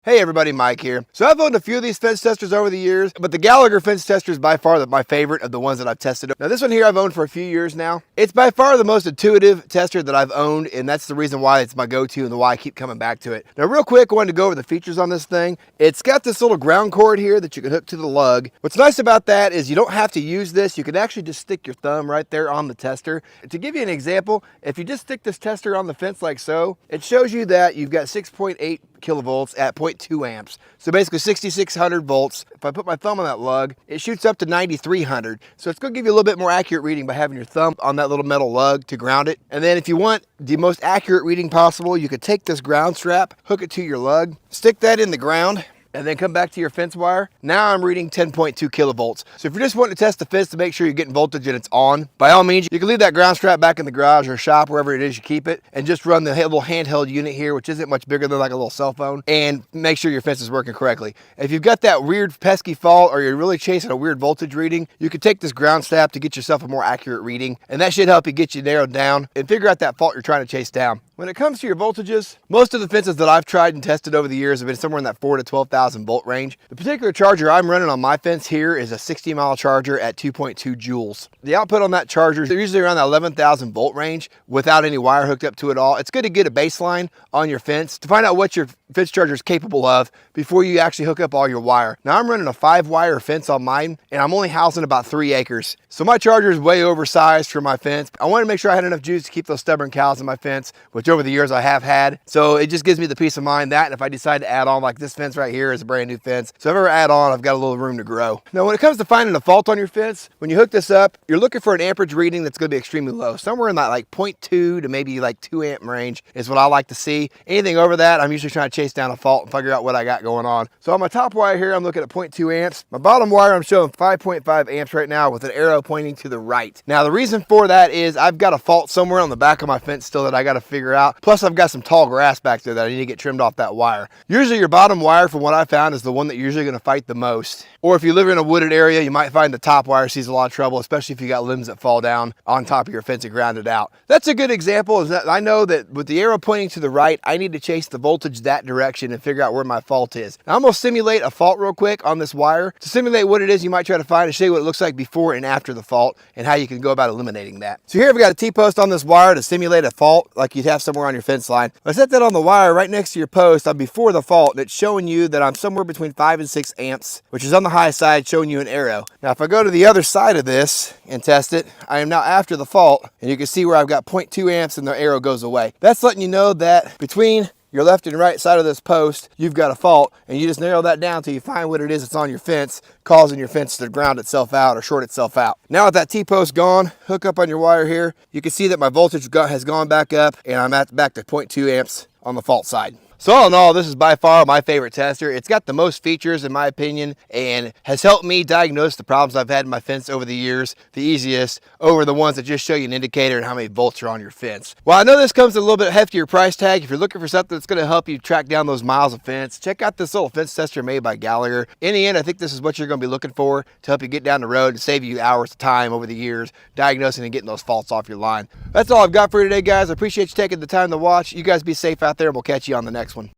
Hey everybody, Mike here. So I've owned a few of these fence testers over the years, but the Gallagher fence tester is by far my favorite of the ones that I've tested. Now this one here I've owned for a few years now. It's by far the most intuitive tester that I've owned, and that's the reason why it's my go-to and why I keep coming back to it. Now real quick, I wanted to go over the features on this thing. It's got this little ground cord here that you can hook to the lug. What's nice about that is you don't have to use this. You can actually just stick your thumb right there on the tester. To give you an example, if you just stick this tester on the fence like so, it shows you that you've got 6.8 kilovolts at 0.2 amps. So basically 6,600 volts. If I put my thumb on that lug, it shoots up to 9,300. So it's going to give you a little bit more accurate reading by having your thumb on that little metal lug to ground it. And then if you want the most accurate reading possible, you could take this ground strap, hook it to your lug, stick that in the ground, and then come back to your fence wire. Now I'm reading 10.2 kilovolts. So if you're just wanting to test the fence to make sure you're getting voltage and it's on, by all means, you can leave that ground strap back in the garage or shop, wherever it is you keep it, and just run the little handheld unit here, which isn't much bigger than like a little cell phone, and make sure your fence is working correctly. If you've got that weird pesky fault or you're really chasing a weird voltage reading, you can take this ground strap to get yourself a more accurate reading, and that should help you get you narrowed down and figure out that fault you're trying to chase down. When it comes to your voltages, most of the fences that I've tried and tested over the years have been somewhere in that 4 to 12,000 volt range. The particular charger I'm running on my fence here is a 60-mile charger at 2.2 joules. The output on that charger is usually around the 11,000 volt range without any wire hooked up to it all. It's good to get a baseline on your fence to find out what your fence charger is capable of before you actually hook up all your wire. Now I'm running a 5-wire fence on mine, and I'm only housing about 3 acres. So my charger is way oversized for my fence. I wanted to make sure I had enough juice to keep those stubborn cows in my fence, which over the years I have had. So it just gives me the peace of mind that if I decide to add on, like this fence right here is a brand new fence. So if I ever add on, I've got a little room to grow. Now when it comes to finding a fault on your fence, when you hook this up, you're looking for an amperage reading that's going to be extremely low. Somewhere in that like 0.2 to maybe like 2 amp range is what I like to see. Anything over that, I'm usually trying to chase down a fault and figure out what I got going on. So on my top wire here, I'm looking at 0.2 amps. My bottom wire, I'm showing 5.5 amps right now with an arrow pointing to the right. Now the reason for that is I've got a fault somewhere on the back of my fence still that I got to figure out. Plus I've got some tall grass back there that I need to get trimmed off that wire. Usually your bottom wire, from what I found, is the one that you're usually going to fight the most. Or if you live in a wooded area, you might find the top wire sees a lot of trouble, especially if you got limbs that fall down on top of your fence and ground it out. That's a good example. Is that I know that with the arrow pointing to the right, I need to chase the voltage that direction and figure out where my fault is. Now I'm going to simulate a fault real quick on this wire. To simulate what it is you might try to find and show you what it looks like before and after the fault and how you can go about eliminating that. So here I've got a T-post on this wire to simulate a fault like you'd have somewhere on your fence line. I set that on the wire right next to your post. I'm before the fault, and it's showing you that I'm somewhere between 5 and 6 amps, which is on the high side, showing you an arrow. Now if I go to the other side of this and test it, I am now after the fault, and you can see where I've got 0.2 amps and the arrow goes away. That's letting you know that between your left and right side of this post, you've got a fault, and you just narrow that down till you find what it is that's on your fence, causing your fence to ground itself out or short itself out. Now with that T-post gone, hook up on your wire here, you can see that my voltage has gone back up, and I'm back to 0.2 amps on the fault side. So all in all, this is by far my favorite tester. It's got the most features in my opinion and has helped me diagnose the problems I've had in my fence over the years the easiest over the ones that just show you an indicator and how many volts are on your fence. Well, I know this comes with a little bit heftier price tag. If you're looking for something that's going to help you track down those miles of fence, check out this little fence tester made by Gallagher. In the end, I think this is what you're going to be looking for to help you get down the road and save you hours of time over the years diagnosing and getting those faults off your line. That's all I've got for you today, guys. I appreciate you taking the time to watch. You guys be safe out there, and we'll catch you on the next one.